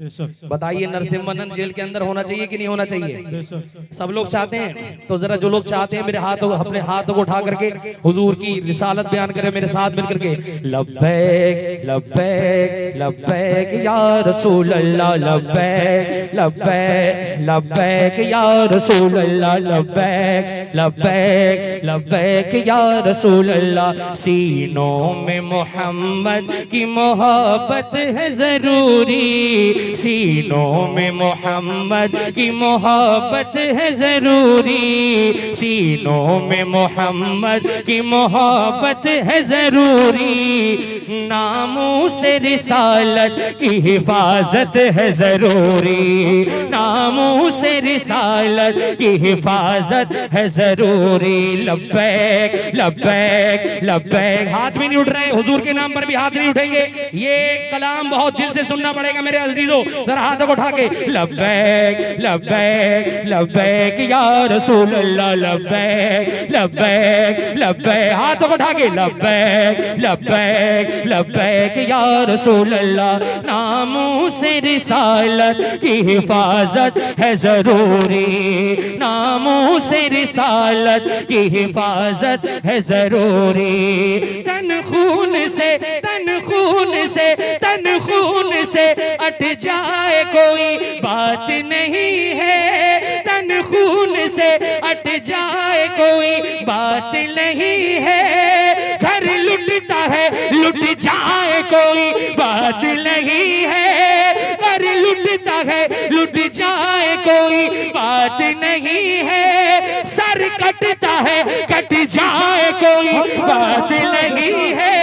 बताइए नरसिम्हा जेल के अंदर होना चाहिए कि नहीं होना चाहिए? सब लोग चाहते हैं। तो जरा जो लोग चाहते हैं मेरे अपने हाथों को उठा करके हुजूर की रिसालत बयान करें मेरे साथ मिलकर के। लब्बैक लब्बैक लब्बैक या रसूल अल्लाह, लब्बैक लब्बैक लब्बैक या रसूल अल्लाह, लब्बैक लब्बैक लब्बैक या रसूल अल्लाह। सीनों में मोहम्मद की मोहब्बत है जरूरी, सीनों में मोहम्मद की मोहब्बत है जरूरी, सीनों में मोहम्मद की मोहब्बत है जरूरी। नामों से रिसालत की हिफाजत है जरूरी, नामों से रिसालत की हिफाजत है जरूरी। लब्बैक लब्बैक लब्बैक। हाथ भी नहीं उठ रहे, हुजूर के नाम पर भी हाथ नहीं उठेंगे। ये कलाम बहुत दिल से सुनना पड़ेगा मेरे अजीजों। जरा हाथों को उठा के लब्बैक लब्बैक लब्बैक या रसूल अल्लाह, लब्बैक लब्बैक लब्बैक। हाथों को उठा के लब्बैक लब्बैक लब्बैक या रसूल अल्लाह। नामों से रिसालत की हिफाजत है जरूरी, नामों से रिसालत की हिफाजत है जरूरी। तन खून से तन खून से तन खून से अट जाए कोई बात नहीं है, तन खून से अट जाए कोई बात नहीं है। घर लुटता है लुट जाए कोई बात नहीं है, घर लुटता है लुट जाए कोई बात नहीं है। सर कटता है कट जाए कोई बात नहीं है।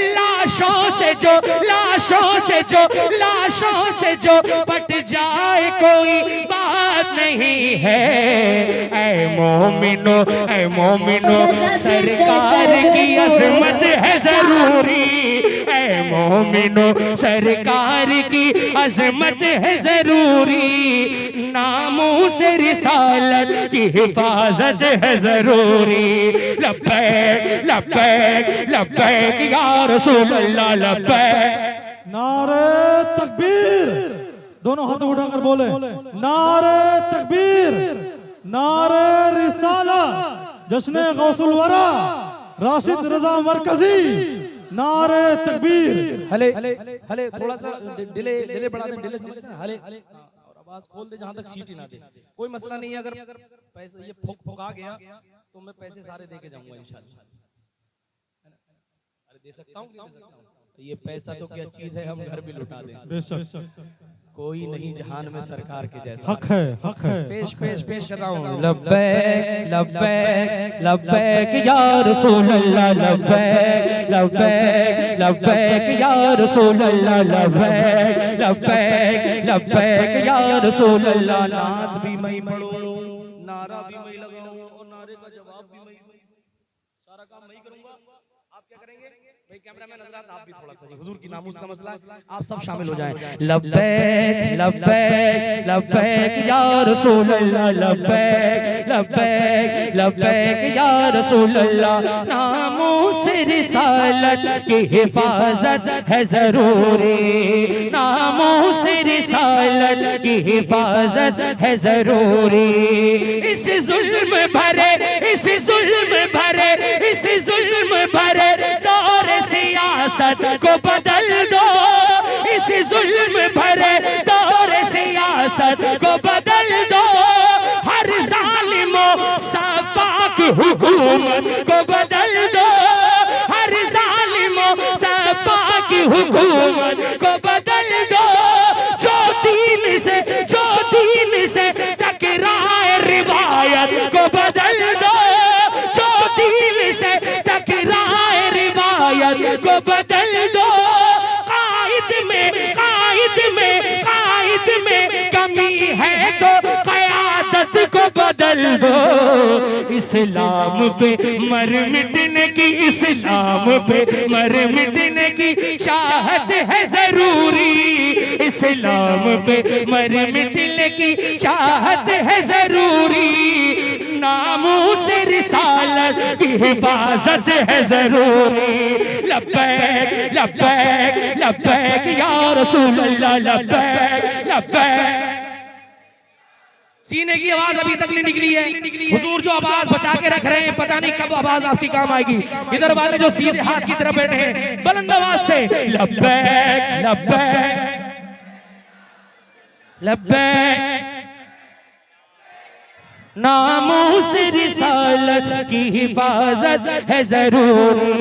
लाशों से जो लाशों से जो लाशों से जो पट जाए कोई बात नहीं है। ऐ मोमिनो ऐ मोमिनो सरकार की अजमत है जरूरी, ऐ मोमिनो सरकार की अजमत है जरूरी। नामों से रिसालत की हिफाजत है जरूरी। लब्बैक लब्बैक लब्बैक या रसूल अल्लाह, लब्बैक। नारे तकबीर, दोनों हाथ उठाकर बोले नारे तकबीर, नारे रिसाला, जश्न गौसुल वरा राशिद रजा मरकजी, नारे तकबीर। हले हले थोड़ा सा डिले डिले बढ़ा दें, डिले समझते हैं। हले और आवाज खोल दे जहां तक सीटी ना दे। कोई मसला नहीं है, अगर पैसे ये फुक आ गया तो मैं पैसे सारे दे के जाऊंगा इंशाल्लाह। अरे दे सकता हूं, ये पैसा तो क्या चीज है, हम घर भी लुटा दें। कोई नहीं जहान में सरकार के जैसा। हक है, हक है। पेश पेश पेश कर रहा हूँ। लब्बैक लब्बैक लब्बैक या रसूल अल्लाह, लब्बैक लब्बैक लब्बैक या रसूल अल्लाह, लब्बैक लब्बैक लब्बैक या रसूल अल्लाह। नात भी मैं पढ़ूं, नारा भी मैं लगाऊं और नारे का जवाब भी मैं दूं। सारा काम मैं करूंगा, आप क्या करेंगे? भाई कैमरामैन हजरात आप भी थोड़ा सा, हुजूर की नामूस का मसला है, आप सब शामिल हो जाएं। लब्बैक लब्बैक लब्बैक या रसूल अल्लाह, लब्बैक लब्बैक लब्बैक या रसूल अल्लाह। नामों से रिसालत की हिफाजत है जरूरी, नामों से रिसालत की हिफाजत है जरूरी। इस जुल्म भरे इस जुल्म भरे इस जुल्म भरे दौर सियासत को बदल दो, इस जुल्म भरे दौर सियासत को बदल दो। हर जालिमों सफाक हुकूमत को बदल दो, हर जालिमों सफाक हुकूमत को बदल दो। जो दीन से टकराए रिवायत को बदल दो, जो दीन से टकराए रिवायत को बदल दो। कायद में कमी है तो क़यादत को बदल दो। इस्लाम पे मर मिटने की, इस्लाम पे मर मिटने की चाहत है जरूरी, इस्लाम पे मर मिटने की चाहत है जरूरी। नामूस रिसालत की हिफाजत है जरूरी। लब्बैक लब्बैक लब्बैक या रसूल अल्लाह, लब्बैक लब्बैक। सीने की आवाज अभी तक नहीं निकली है। हुजूर जो आवाज बचा के रख रहे हैं, पता नहीं कब आवाज आपकी काम आएगी। इधर वाले जो सीधे हाथ की तरफ बैठे हैं, बुलंद आवाज से लब्बैक लब्बैक लब्बैक। नामूस रिसालत की हिफाजत है जरूरी।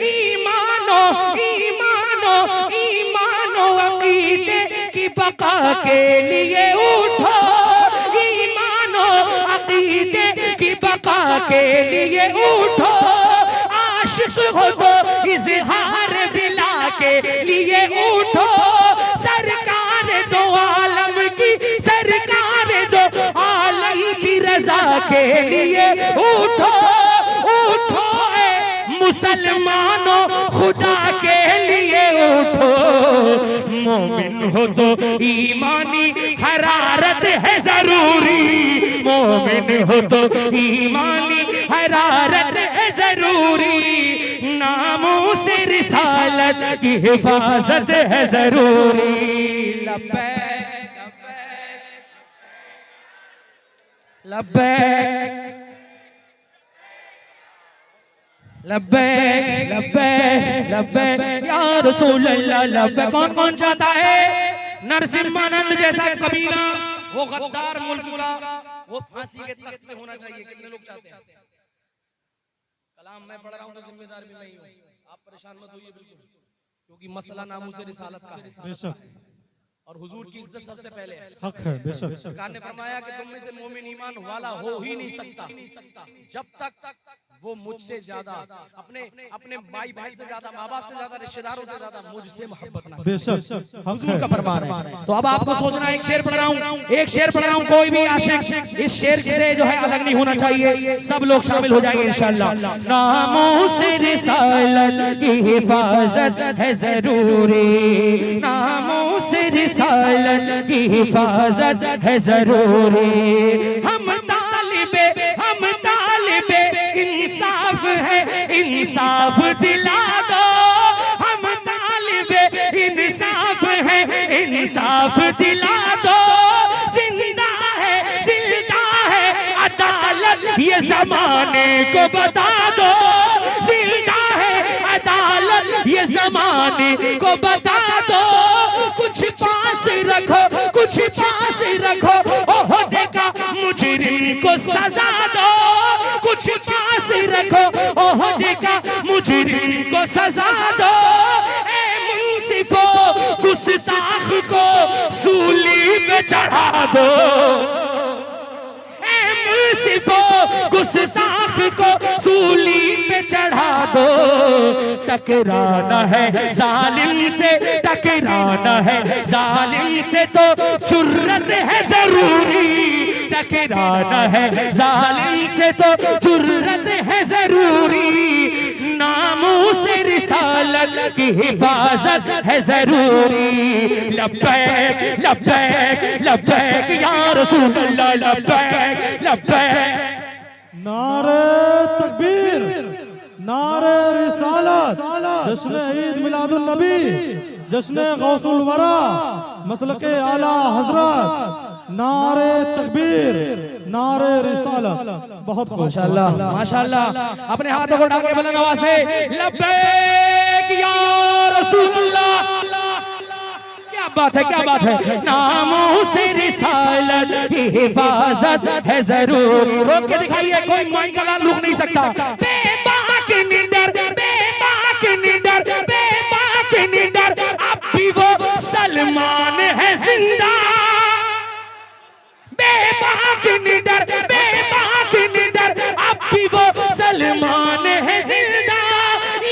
ईमानो ईमानो ईमानो अकीदे की बका के लिए उठो। ईमानो अकीदे की बका के लिए उठो। आशिक हो तो इजहार बिला के लिए उठो। सरकार दो आलम की, सरकार दो आलम की रजा के लिए उठो। उठो मुसलमानों खुदा के लिए उठो। मोमिन हो तो ईमानी हरारत है जरूरी। मोमिन हो तो ईमानी हरारत है जरूरी। नामूस रिसालत की हिफाजत है जरूरी। लब्बैक लब्बैक लब्बैक लब्बैक लब्बैक या रसूल अल्लाह, लब्बैक। कौन कौन चाहता है नरसिम्हानंद जैसा कबीला, वो गद्दार मुल्क का, वो फांसी के तख्त पे होना चाहिए? कितने लोग चाहते हैं? कलाम मैं पढ़ रहा हूँ तो जिम्मेदार भी मैं ही हूँ, आप परेशान मत होइए बिल्कुल, क्योंकि मसला नामूस रिसालत का है। बेशक और हुजूर की इज्जत सबसे पहले है। हक है, बेशक। सरकार ने फरमाया कि तुम में से मोमिन ईमान वाला हो ही नहीं सकता जब तक वो मुझसे ज्यादा, अपने अपने भाई भाई से ज्यादा, माँ बाप से ज्यादा, रिश्तेदारों से ज्यादा मुझसे मोहब्बत ना करे। बेशक हुजूर का फरमान है। तो अब आपको सोचना, एक शेर पढ़ रहा हूँ, एक शेर पढ़ रहा हूँ, कोई भी आशिक इस शेर से जो है अलग नहीं होना चाहिए। सब लोग शामिल हो जाएंगे इंशाअल्लाह। नामूस रिसालत की हिफाजत है जरूरी। नामूस रिसालत की हिफाजत है जरूरी। हम तालिबे इंसाफ है, इंसाफ दिला दो। हम तालिबे इंसाफ है, इंसाफ दिला दो। जिंदा है अदालत, ये जमाने को बता दो। जिंदा है अदालत, ये जमाने को बता दो। कुछ पास रखो, कुछ पास रखो, ओहदे का मुजरिम को सजा दो। कुछ पास रखो, ओहदे का मुजरिम को सजा दो। ए मुंसिफो गुस्ताख को सूली पे चढ़ा दो। ए मुंसिफो गुस्ताख को सूली पे चढ़ा दो। टकराना है जालिम से, टकराना है जालिम से तो जुर्रत है जरूरी। टकराना है जालिम से तो जुर्रत है जरूरी। नामूस रिसालत की हिफाजत है जरूरी। लब्बैक लब्बैक लब्बैक या रसूल अल्लाह, लब्बैक लब्बैक। नारे तकबीर, नारे रिसालत, जश्न ईद मिलादुन नबी, जश्न गौसुल वरा, मसलके आला हजरत। नारे तकबीर, नारे रिसालत। बहुत माशाअल्लाह माशाअल्लाह। अपने हाथों को उठा के बुलंद आवाज से लब्बैक या रसूलुल्लाह। क्या बात है, क्या बात है। नामूस रिसालत की हिफाजत है जरूरी। रोक के दिखाइए, कोई माई का लाल रुक नहीं सकता। बेबाक निडर, बेबाक निडर, बेबाक निडर, अब भी वो सलमान है जिंदा। बेबाक निडर, बेबाक निडर, अब भी वो सलमान है जिंदा।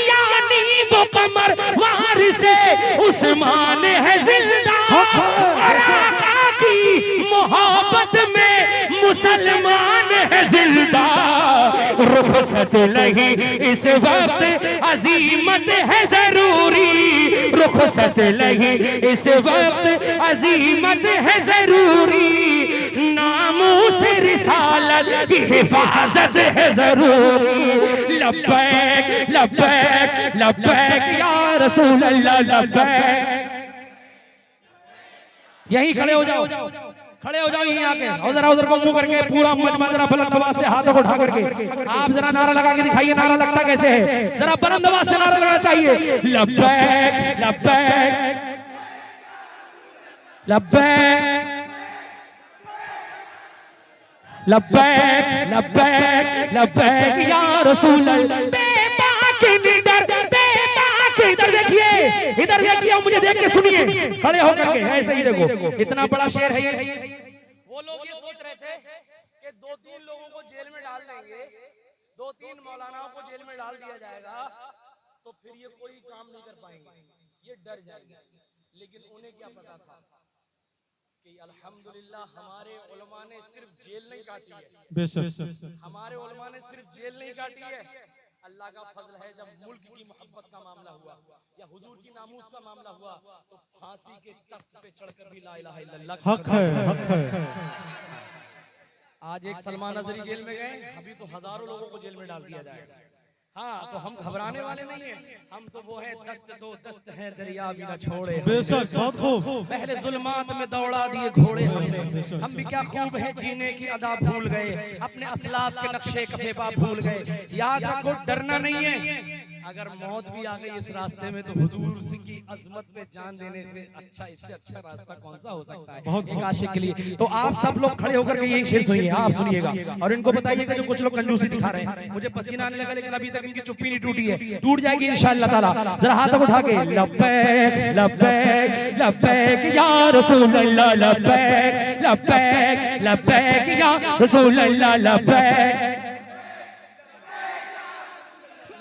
यानी वो कमर वार से उस्मान है जिंदा। और आका की मोहब्बत में मुसलमान है जिंदा। रुखसत नहीं इस वक्त अजीमत है जरूरी। रुखसत नहीं इस वक्त अजीमत है जरूरी। नामूस रिसालत की हिफाजत है जरूरी। लब्बैक लब्बैक लब्बैक या रसूल अल्लाह लब्बैक। यहीं खड़े हो जाओ, खड़े हो जाओ यहीं आके, और जरा उधर को मुंह करके पूरा मजमा जरा बुलंद आवाज से हाथों को उठा करके आप जरा नारा लगा के दिखाइए, नारा लगता कैसे है, जरा बुलंद आवाज से नारा लगाना चाहिए। लब्बैक लब्बैक लब्बैक लब्बैक लब्बैक लब्बैक या रसूल अल्लाह। बेबाक निडर बेबाक, इधर देखिए, इधर देखिए, मुझे देख के सुनिए, खड़े होकर के ऐसे ही देखो, इतना बड़ा शेर है ये। वो लोग ये सोच रहे थे कि 2-3 लोगों को जेल में डाल देंगे, 2-3 मौलानाओं को जेल में डाल दिया जाएगा तो फिर ये कोई काम नहीं कर पाएंगे, ये डर जाएंगे। लेकिन उन्हें क्या पता था कि अल्हम्दुलिल्लाह हमारे उलमा ने सिर्फ जेल नहीं काटी है, बेशक हमारे उलमा ने सिर्फ जेल नहीं काटी है। अल्लाह का फजल है, जब मुल्क की मोहब्बत का मामला हुआ या हुजूर की नामूस का मामला हुआ तो फांसी के तख्त पे चढ़कर भी ला इलाहा इल्लल्लाह हक है, हक है। आज एक सलमान अजहरी जेल में गए, अभी तो हजारों लोगों को जेल में डाल दिया जाएगा। हाँ, तो हम घबराने वाले नहीं हैं, हम तो वो है दस्त तो दस्त है दरिया भी ना छोड़े। बेशक बहुत खूब। पहले जुल्मात में दौड़ा दिए घोड़े हमने, हम भी क्या खूब है जीने की अदा भूल गए, अपने असलाफ के नक्शे कफेबा भूल गए। याद रखो डरना नहीं है, अगर मौत भी आ गई इस रास्ते में तो हुजूर की अजमत पे जान देने से अच्छा, इससे अच्छा रास्ता कौन सा हो सकता है एक आशिक के लिए। तो आप सब लोग खड़े होकर के यही शेर सुनिए, आप सुनिएगा और इनको बताइएगा जो कुछ लोग कंजूसी दिखा रहे हैं। मुझे पसीना आने लगा लेकिन अभी तक इनकी चुप्पी नहीं टूटी है, टूट जाएगी इंशाअल्लाह ताला। जरा हाथों को उठा के लब्बैक लब्बैक लब्बैक या रसूल अल्लाह लब्बैक लब्बैक लब्बैक या रसूल अल्लाह लब्बैक।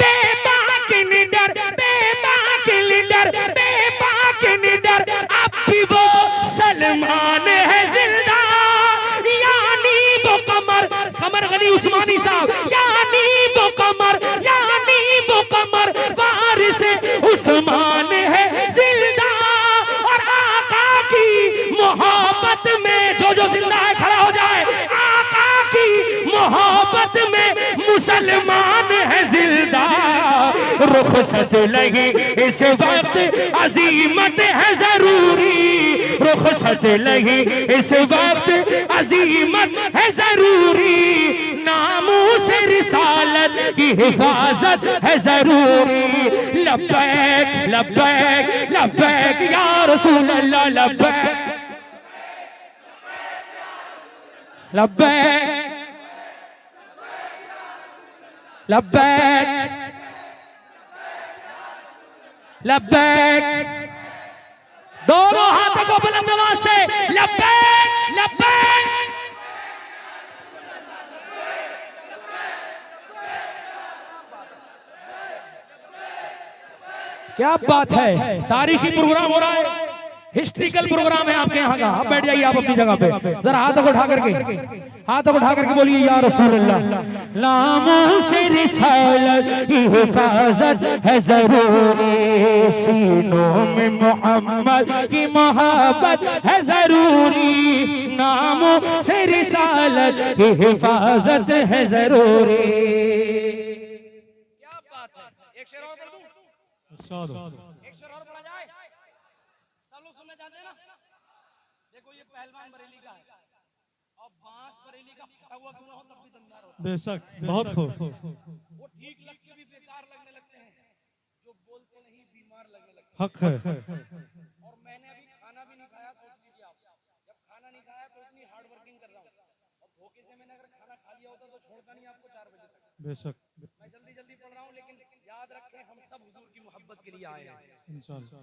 बेबाक निडर बेबाक निडर बेबाक निडर, अब भी वो सलमान है जिंदा, यानी वो कमर कमर गनी उस्मानी साहब, यानी वो कमर यानी वो कमर वारिस उस्मान है जिंदा। और आका की मोहब्बत में जो जो जिंदा है खड़ा हो जाए, आका की मोहब्बत में मुसलमान है जिंदा। रुखसत लगी इस वक्त अजीमत है जरूरी, रुखसत लगी इस वक्त अजीमत है जरूरी। नामूस रिसालत की हिफाजत है जरूरी। लब्बैक लब्बैक लब्बैक या रसूल अल्लाह लब्बैक लब्बैक लब्बैक लब्बैक। दोनों हाथों को बुलंद आवाज से लब्बैक लब्बैक। क्या बात है, तारीखी प्रोग्राम हो रहा है, हिस्ट्रिकल प्रोग्राम है आपके यहाँ का। आप बैठ जाइए आप अपनी जगह पे, जरा हाथों को उठा करके बोलिए या रसूल अल्लाह। नामूस रिसालत की हिफाजत है जरूरी, सीनों में मोहम्मद की मोहब्बत है जरूरी। नामूस रिसालत की हिफाजत है जरूरी। क्या बात है, एक शेर और कर दूं, एक शेर और पढ़ा जाए, सब लोग सुनना चाहते हैं ना। देखो ये पहलवान बरेली का है और बांस बरेली का फटा हुआ क्यों ना हो तब भी दमदार होता है। बेशक बहुत खूब। वो ठीक लग के भी बेकार लगने लगते हैं, जो बोलते नहीं बीमार लगने लगते हैं। हक है। और मैंने अभी खाना भी नहीं खाया, सोच लीजिए आप, जब खाना नहीं खाया तो इतनी हार्ड वर्किंग कर रहा हूँ, और धोखे से मैंने अगर खाना खा लिया होता तो छोड़ता नहीं आपको 4 बजे तक। बेशक मैं जल्दी जल्दी पढ़ रहा हूँ, लेकिन याद रखें हम सब हुजूर की मोहब्बत के लिए आए हैं। इंशाअल्लाह।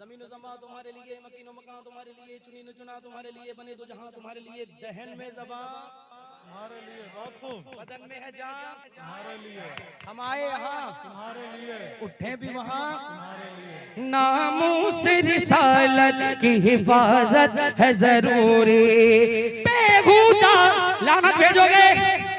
जमीन जमा तुम्हारे लिए, मकीन मकान तुम्हारे लिए, चुनी न चुना तुम्हारे लिए, बने दो जहां तुम्हारे लिए। दहन में ज़बान तुम्हारे लिए, बहुत खूब। बदन में है जान तुम्हारे लिए, हम आए यहाँ, तुम्हारे लिए, उठे भी वहाँ। तुम्हारे लिए। नामूस रिसालत की हिफाजत है जरूरी। बेहुदा लानत भेजोगे,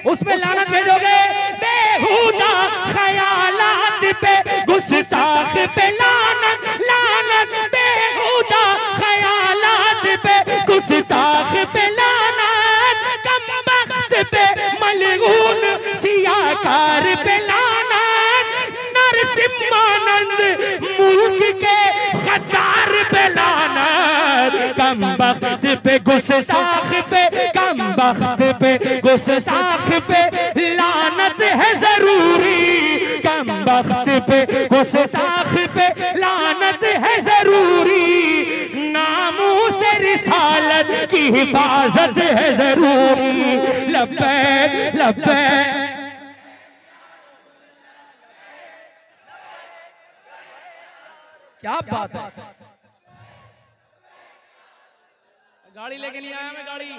उसमें लानत भेजोगे, बेहुदा ख्यालात पे गुस्ताख पे लानत लानत, बेहुदा ख्यालात पे गुस्ताख पे लानत। साकार पे लाना, नरसिम्हानंद मुल्क के गद्दार पे लाना, कम बख्त पे गुस्ताख पे, कम बख्त पे गुस्ताख पे लानत है जरूरी, कम बख्त पे गुस्ताख पे लानत है जरूरी, नामूस रिसालत की हिफाजत है जरूरी। लब्बैक लब्बैक। क्या बात है, गाड़ी लेके नहीं आया मैं, गाड़ी।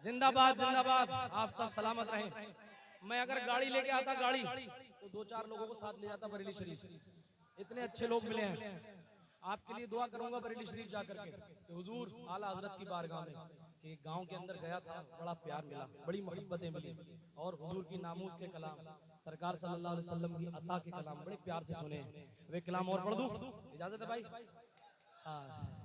जिंदाबाद जिंदाबाद, आप सब सलामत रहें। मैं अगर गाड़ी लेके आता गाड़ी तो 2-4 लोगों को साथ ले जाता बरेली शरीफ। इतने अच्छे लोग मिले हैं, आपके लिए दुआ करूंगा बरेली शरीफ जाकर के कि हुजूर आला हजरत की बारगाह में कि गांव के अंदर गया था, बड़ा प्यार मिला, बड़ी मोहब्बतें मिली, और हुजूर की नामूस के कलाम, सरकार सल्लल्लाहु अलैहि वसल्लम की अता के कलाम बड़े प्यार से सुने। वे कलाम और पढ़ दूं, इजाजत है भाई? हाँ।